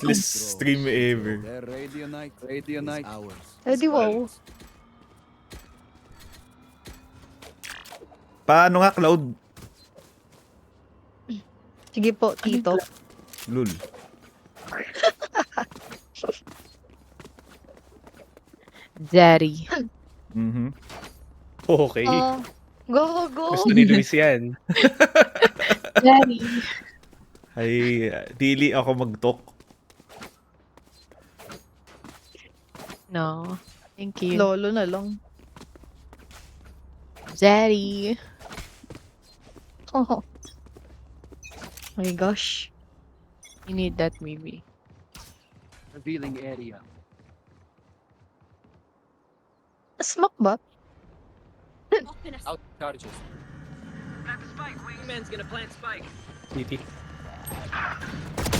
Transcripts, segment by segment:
Last stream ever. Their Radiant ours. Eh di wow. Paano nga, Cloud? Sige po, tito. Lul. Daddy. Mhm. Okay. Go, go. Gusto ni Luis yan. Daddy. Ay, dili ako mag-talk. No. Thank you. Lolo na lang. Daddy. Oh. My gosh. You need that maybe. Revealing area. Smoke ba? Out charges. City.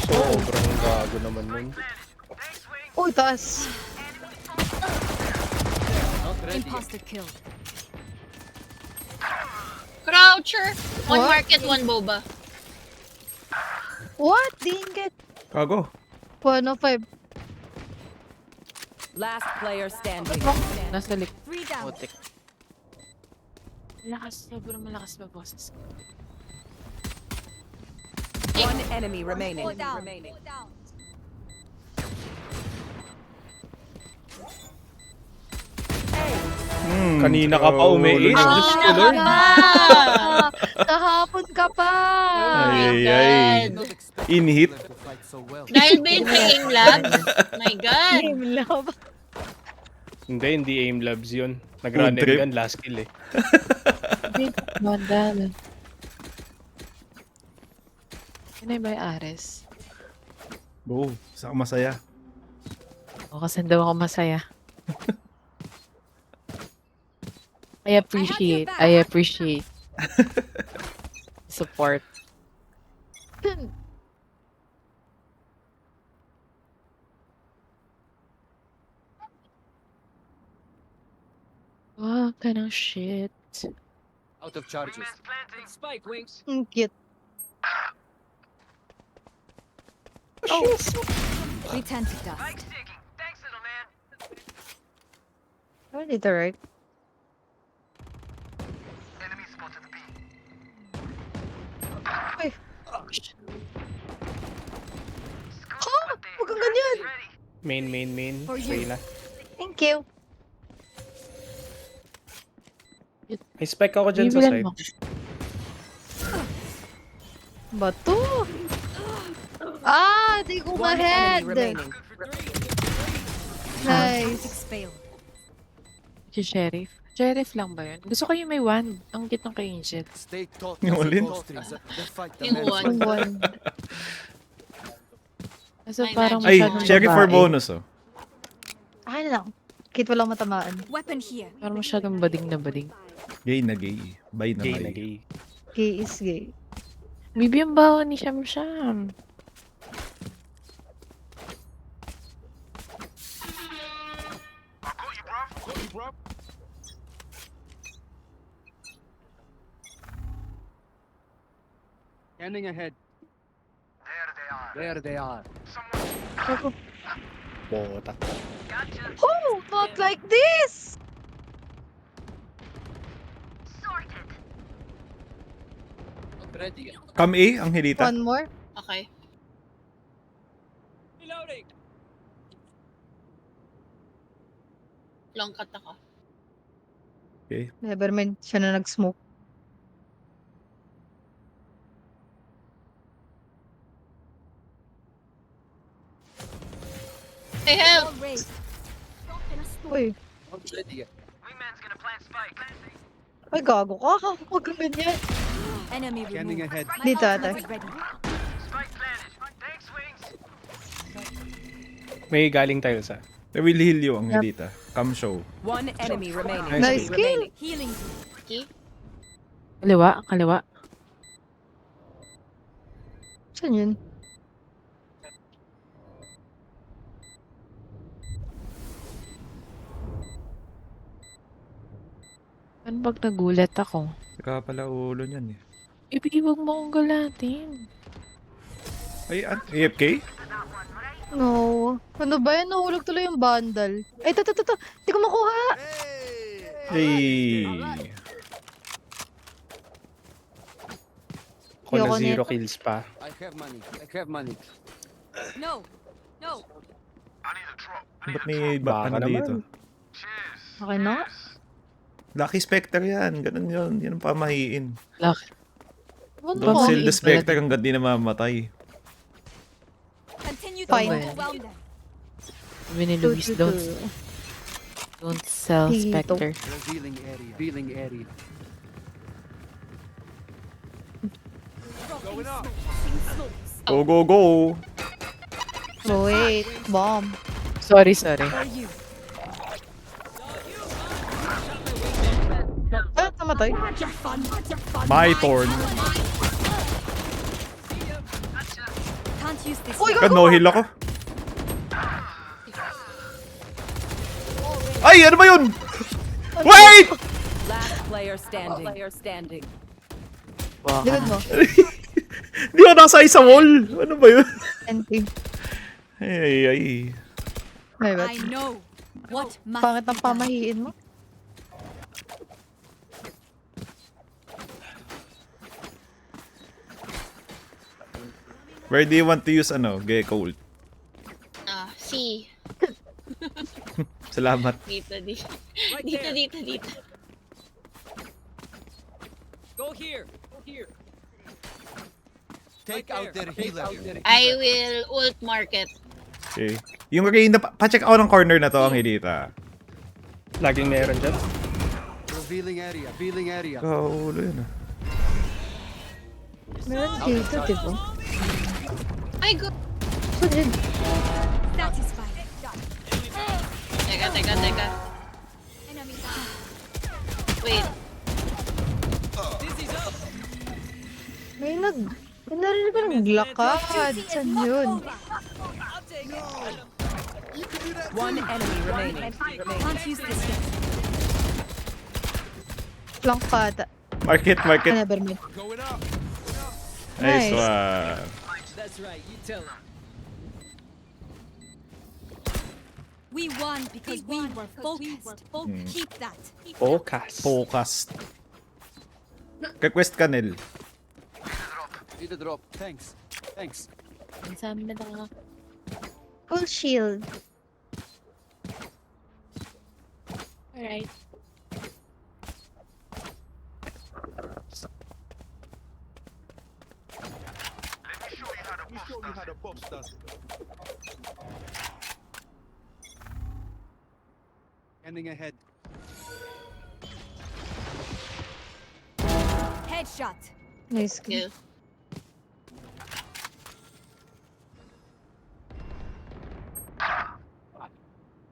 Sobrang gago naman nun. Uy, taas. Not ready. Imposter killed. Croucher! One What? market, one boba. What? Didn't get Kago. 105. Last player standing. Nasa lik. 3 down. Otik. Malakas. Sobrang malakas ba boses ko? One enemy remaining. Kanina ka pa umiis. Ah, Diyos ko, Lord. Kahapon ka pa. Ay, ay. In-hit. To fight so well. Dahil ba yun sa Aim Labs? My God! Game love. Hindi aim labs yun. Nag-run and Food trip. gun, last kill eh. Mandala. Yun ay ba yung Ares? Oo, saka masaya. O, kasi daw ako masaya. I appreciate. Support. Wow, ka ng shit. Out of charges. Spike wings. Ang cute. Return to dust. Oh, dito, right? Uy. Oh, huwag kang ganyan. Main. For you. Reyna. Thank you. May spike ako dyan sa Bibilan side. mo. Bato. Ah, di ko One ma-head. enemy remaining. Nice. Failed. Si Sheriff. Sheriff lang ba yun? Gusto ko yung may one. Ang cute ng kay Angel. Stay taut. Yung ulin? The fight Yung demands one. Yung one. Kasi Ay, parang Ay, masyadong Cherry for babae. bonus, oh. Akin na lang. Kit walang matamaan. Weapon here. Parang masyadong bading na bading. Gay na gay. Bye na Gay na bye. gay. Gay is gay. Maybe ang bawa ni Sham Sham. Scanning ahead. There they are. Botak. Oh, not like this! Not ready. Come A, ang hilita. One more. Okay. Reloading. Long cut ako. Okay. Nevermind, siya na nag-smoke. Hey, help! All raised. Uy, Not ready yet. ay gago ka. Huwag kang ganyan. Enemy Scanning removed. ahead. My Dito ultimate ata. is ready. May galing tayo sa. I will heal you ang hilita. Come show. One enemy remaining. Nice kill. Healing. Okay. Kaliwa, kaliwa. Saan yun? Ano pag nagulat ako? Saka pala ulo niyan eh. Ibig huwag mo akong gulatin. Ay, AFK? No. Ano ba yan? Nahulog tuloy yung bundle. Ay, ito. Hindi ko makuha. Hey! Ako na Ayoko 0 nito. kills pa. I have money. I have money. No. No. Ba't may Baka ano naman. dito? Okay na. Lucky Spectre yan. Ganun yun. Yan ang pamahiin. Lock. Ano Don't ko? sell the Spectre hanggang di namamatay. Continue to Fine. overwhelm them. Sabi ni Luis, don't sell Dito. Spectre. Revealing area. Revealing area. Go, go, go! Oh, wait. Bomb. Sorry. For you. Ah, namatay. My turn. Can't use this. Uy, God, no heal ako. Ay, ano ba yun? Wait! Last player standing. Likod mo. Di ako nakasay sa wall. Ano ba yun? NP. Ay. May bat. I know what must Pangit ang be done. pamahiin mo. Where do you want to use Gecko ult? C. Salamat. Dito. Right Dito, there. dito. Go here. Go here. Take out their healer. I will ult market. Okay. Yung Reyna, pa-check ako ng corner na to, ang Hilita. Laging meron dyan. Revealing area. Revealing area. Kaulo yun Meron dito, di ba? Ay, go. So, dyan. Satisfied. Teka. Enemy Wait. May narinig ko naglakad. Saan yun? One enemy remaining. Can't use this yet. Flank pa ata. Market. Ah, never mind. Nice Nice. one. That's right. You tell them. We won because we were focused. Keep that. Focus. Focused. Request ka, Nel. Need a drop. Thanks. Thanks. Ang sabi na lang. Full shield. Alright. Ending ahead. Headshot. Nice. Kill.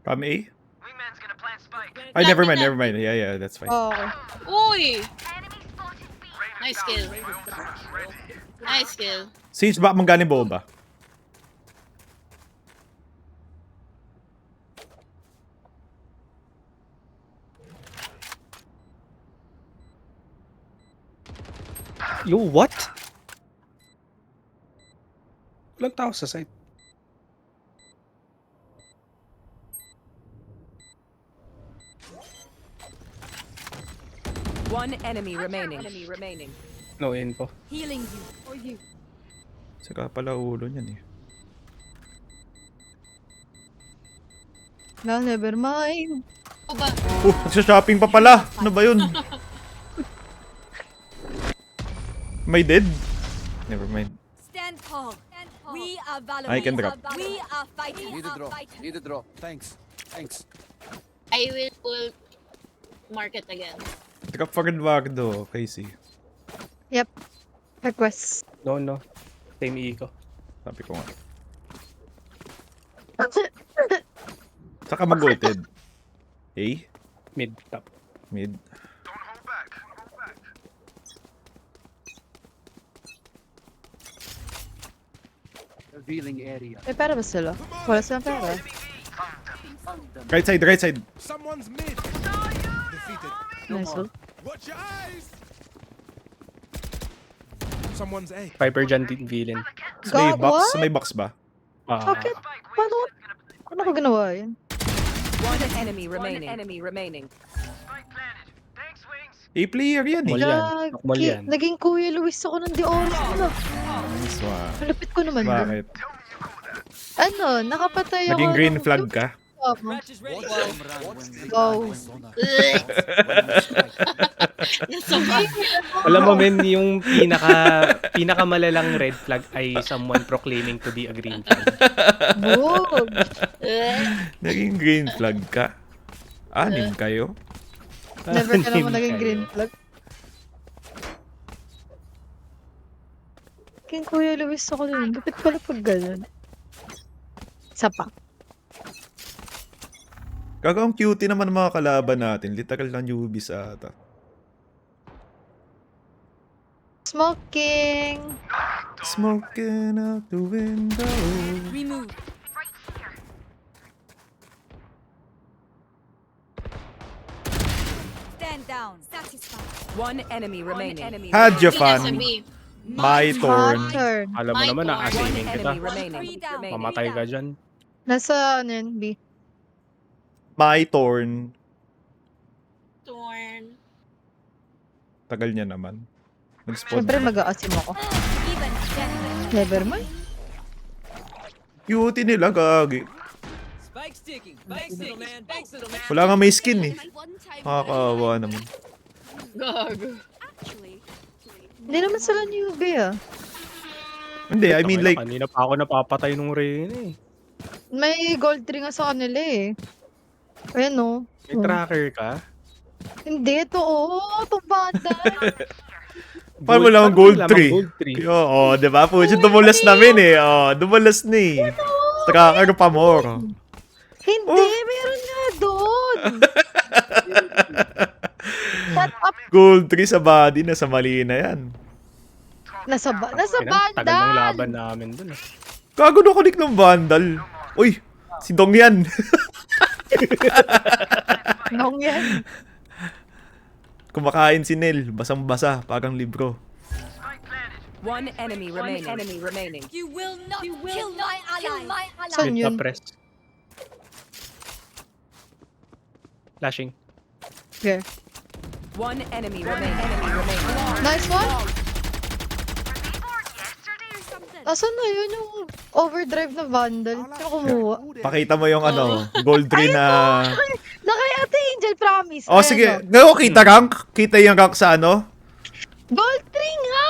From A? Ay, never mind. Yeah, that's fine. Oh, okay. Uy! Nice kill. Siege ba manggaling boba? Yo, what? Walang tao sa site. One enemy remaining. No info. Healing you. For you. Saka pala ulo niyan eh. No, never mind. O ba? Nagsha-shopping pa pala. Ano ba yun? May dead? Never mind. Stand tall. We are Valorant. I can drop. We are fighting. Need a drop. Need a drop. Thanks. Thanks. I will ult market again. Teka, Farnvardo, Casey. Yep. Request. No. Same eco. Sabi ko nga. Saka mag-ulted. A? Mid top. Mid. Revealing area. May pera ba sila? Wala silang pera. Right side. Someone's mid. Defeated. Nice ult. Watch your eyes. Someone's A. Viper dyan din villain. May God, box? what? May box ba? Ah, Bakit? Paano ko ginawa yun? One enemy remaining. A-player yan eh. Mal yan. Takmal yan. Naging Kuya Luis ako ng Dioros ko na. Nice one. Malapit ko naman dun. Bakit? Ano, nakapatay ako. Naging green ng- flag ka? Match is ready. Wow. Alam mo men, yung pinakamalalang red flag ay someone proclaiming to be a green flag. Bog. Naging green flag ka? Anim kayo? Never ka naman naging Kayo. green flag. King Kuya Luis ako dun. Lupit pala pag ganun. Sapa. Gago, ang cutie naman ng mga kalaban natin. Literal lang newbies ata. Smoking. Smoking out the window. Remove. Stand down. Satisfied. One enemy remaining. Had you Sige, fun? sabi. My turn. Turn. Alam mo My naman, God. nakasingin kita. Enemy remaining. Three down. Mamatay ka dyan. Nasa ano yun, B? My turn. Torn. Tagal niya naman. Nag-spawn. Siyempre mag-aasim ako. Even better. Never mind. Cutie nila, gagi. Spike sticking. Thanks, little man. Thanks, little man. Wala nga may skin eh. Nakakaawa naman. Gago. Hindi naman sila newbie ah. Hindi, I mean like, Kanina pa ako napapatay nung Reyna eh. May gold ring nga sa kanila eh. Ayan o. May tracker ka? Hindi, ito o. Itong banda. paano mo lang ang gold Lamang tree? gold tree. Oo, diba? Pucho, dumulas namin eh. Oh, dumulas na eh. Tracker pa more. Hindi, meron nga doon. Shut up. Gold tree sa body, nasa mali na yan. Nasa Tagal ng banda. laban namin dun eh. Gago na kulik ng vandal. Uy, si Dong yan. Nong yan. Kumakain si Nel, basang-basa, parang libro. One enemy remaining. You will not kill my ally. Saan Mid yun? na press. Flashing. Okay. One enemy remaining. Nice one. Asan na yun yung overdrive na vandal? Sino kumuha? Pakita mo yung ano, gold tree na... Nakay Ate Angel, promise. Oh, Ayan, sige. oh. Ngayon kita rank? Kita yung rank sa ano? Gold ring nga!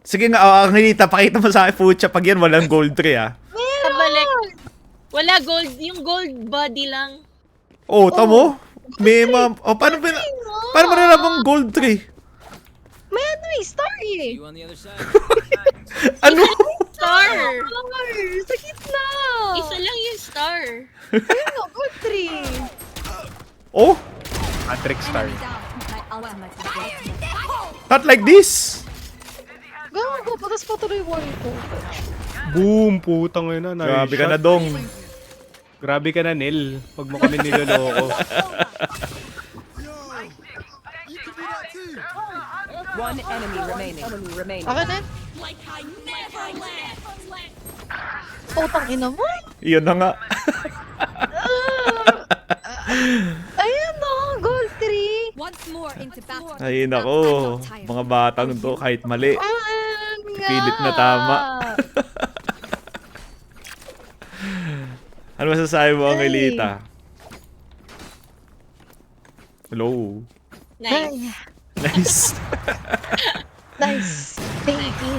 Sige nga, Angelita, pakita mo sa akin, pucha, pag yan walang gold tree ah. Pabalik. Wala gold. Yung gold body lang. Oh, tamo? May oh, paano mo nalabang gold tree? May ano eh, star eh. You on the other side. Ano? Star. Star, sa gitna. Isa lang yung star. Ayun o, gold tree. Oh, Matrix Star. My ultimate is ready. not like this. Gago, patas pa tuloy wall ko. Boom! Putang ina. Nice Grabe ka na, shot. Dong. Grabe ka na, Nel. Huwag mo kami niloloko. You can do that too. One enemy remaining. Akin na. Like I never left. Putang ina mo. Iyon na nga. Ayun o, gold tree. Once more into battle. Ay, nako. Mga batang to, kahit mali. Ayan nga. Pilit na tama. Ano masasabi mo, Angelita? Hello. Nice. Nice. Nice. Thank you.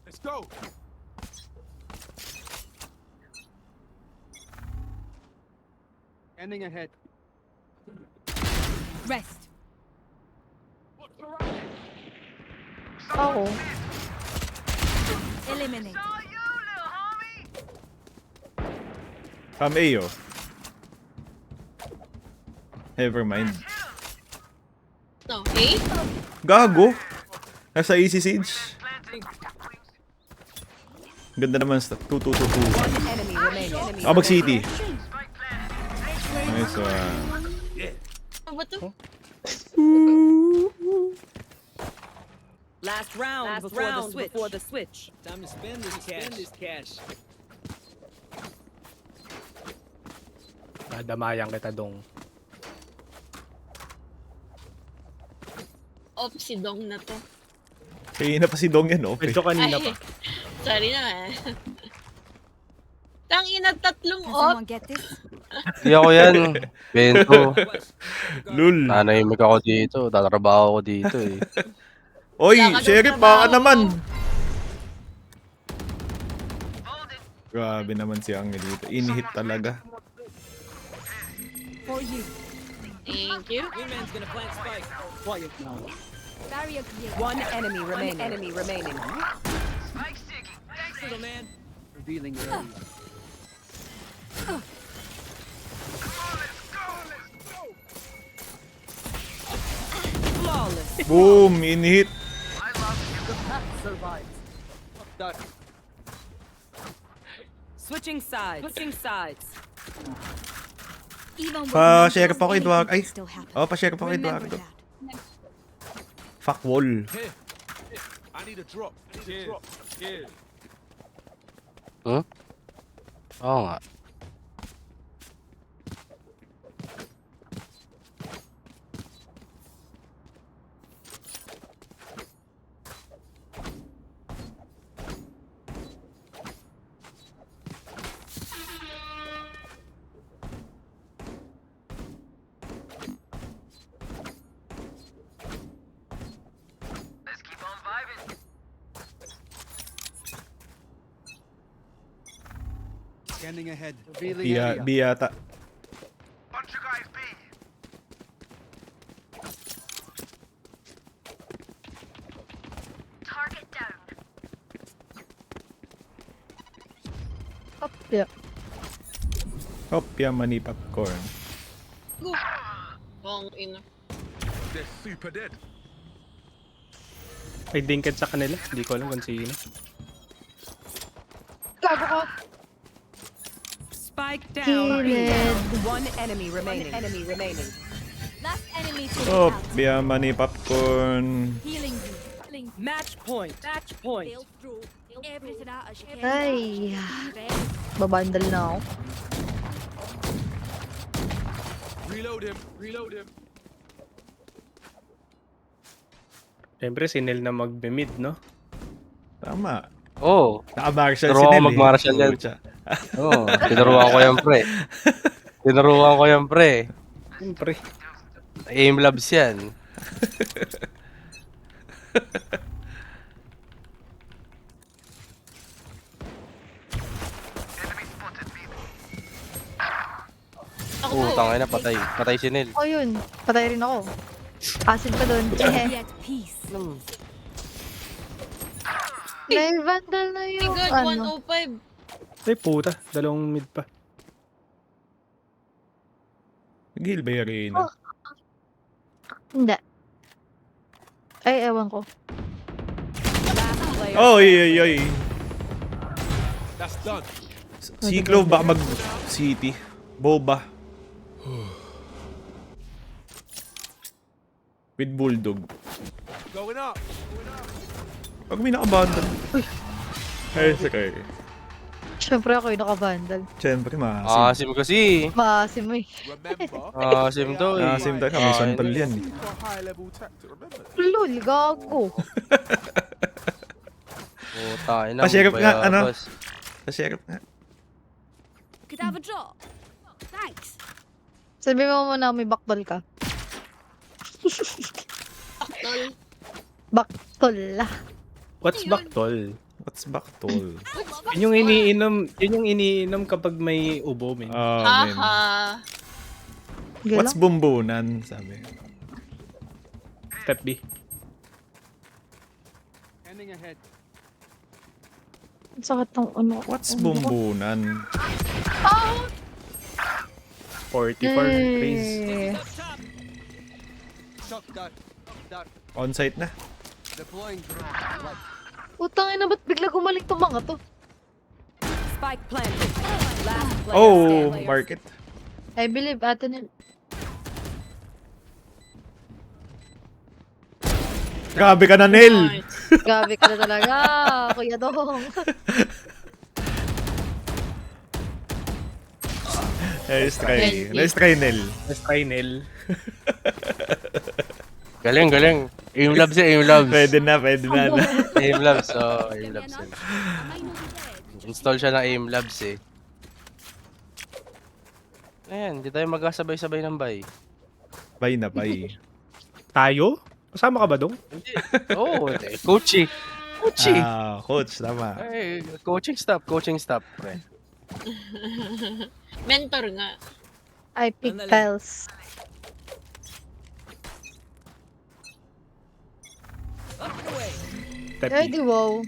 Let's go. Ending ahead. Rest. Ako. Eliminate. From A, oh. Never mind. No, eh? Gago. Nasa Easy Siege. Ganda naman sa 2-2-2-2. Enemy remaining. Ako mag-City. Nice one. Ano ba to? Last round before the switch. Time to spend this cash. Damayan kita dong. Ops, si Dong na to. Kaya na pa si Dong yan, oh. Medyo kanina pa. Sorry naman. Tangina, tatlong Can op. someone get this? Hindi ako yan. Bento. Lul. Nanahimik ako dito. Tatrabaho ako dito eh. Oy, Wala ka Sheriff, daw baka trabaho. naman. Grabe naman si Angel dito. Inhit talaga. For you. Thank you. Wingman's gonna plant spike. Quiet now. Barrier clear. One enemy remaining. Little man. Revealing area. Flawless. Boom, inhit. Done. Switching sides. Even with Pa-share monsters, pa ako, Eduardo. anything Ay. can still happen. Oh, pa-share pa ako, Remember Eduardo. that. Fuck wall. Here. I need a drop. Here. Oo nga. Scanning ahead. Revealing area. B yata. Up, yeah. Hopya mani popcorn. Bong ina. They're super dead. May dingked sa kanila. Hindi ko alam kung sino. Gago ka. Spike down. Killed. One enemy remaining. Last enemy to Hopya mani popcorn. Healing you. Match point. Build through. Everything out as you can. Ay. Be ready. Babandal na ako. Reload him. Siyempre, si Nel na magbe-mid, no? Tama. Oo. Naka-Marshall si Turuan Nel ko mag-Marshall yan. Oo. Tinuruan ko yan, pre. Siyempre. Aim labs yan. Ako Oo, po. tangay na, patay. Patay si Nel. Oh, yun. Patay rin ako. Asin pa dun. Be at peace. May vandal na My yung God, ano. 105. Ay, puta. Dalawang mid pa. Nag-heal ba yung Reyna? Hindi. Ay, ewan ko. Last player. Oy. That's done. Si Clove baka mag-city. Boba. With Bulldog. Going up. Pag may naka-bundle. Ay, sakay. Siyempre ako yung naka-vandal. Siyempre, maasim. Asim kasi. Maasim mo eh. Remember, Asim to eh. Maasim tayo. May santol yan eh. super high level tactic. Remember. Lul, gago. Puta, ina. Pa-sheriff nga, ano? bayabas. Pa-sheriff nga. Could have a drop. Thanks. Sabi mo muna may backdoll ka. Tol. Backdoll. What's back, tol? What's back, tol? Yun yung iniinom kapag may ubo, men. Oh, man. Haha. What's bumbunan? Sabi. Step B. Scanning ahead. Ang sakit ng ano. What's bumbunan? 44 raise. Eh. Shock dart. On-site na. Deploying drone. Putang ina, ba't bigla gumaling tong mga to? Spike planted. Last player Oh, standing. market. I believe atin yun. Grabe ka na, Nel. Grabe ka na talaga, Kuya Dong. Nice try. Nice try, Nel. Let's try, Nel. Galing, galing. Aim labs eh, aim labs. Pwede na. Aim labs, oh, aim labs. Install siya ng aim labs eh. Ayan, hindi tayo magkasabay-sabay ng bay. Bye na, bye. Tayo? Kasama ka ba, Dong? Hindi. Oo, coaching. Coaching. Coach, tama. Ay, coaching stop, pre. Mentor nga. I pick tiles. Ay, di wow.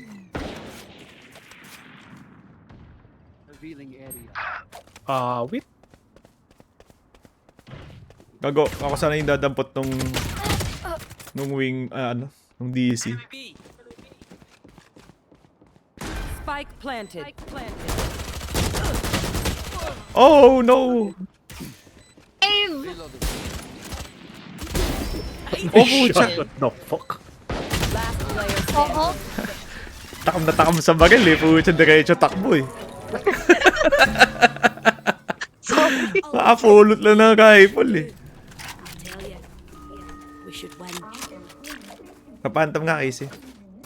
Revealing area. Wait. Gago, ako sana yung dadampot nung wing, nung DC. Spike planted. Oh, no! Oh, pucha! What the fuck? Last player Oo. Takam na takam sa baril eh. Pucha, diretso takbo eh. Sorry. Makapulot lang ng rifle eh. Tell ya. We should win. Kapantam nga, Casey.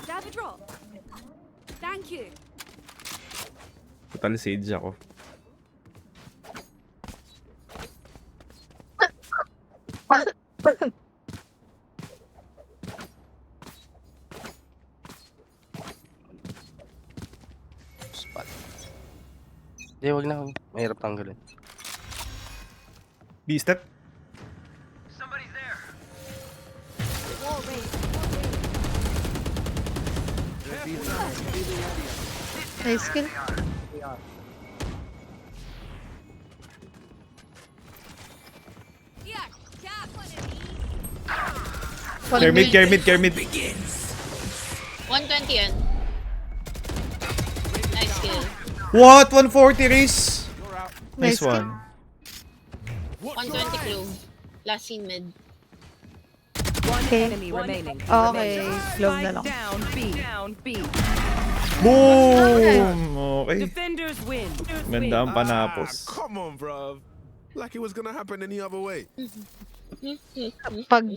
Grab a drop. Thank you. Total sage ako. Spot. Hindi, wag na. Mahirap tanggalin. B-step. Nice kill. Here, cap one of these. Care mid. 120 yan. Nice kill. What? 140 race? Nice Nice kill. one. 120 clue. Last scene mid. One Okay. enemy remaining. Okay, clone na lang. Down B. Down B. Boom! Okay. Defenders win. Ganda ang panapos. Come on, bruv. Like it was gonna happen any other way. Pag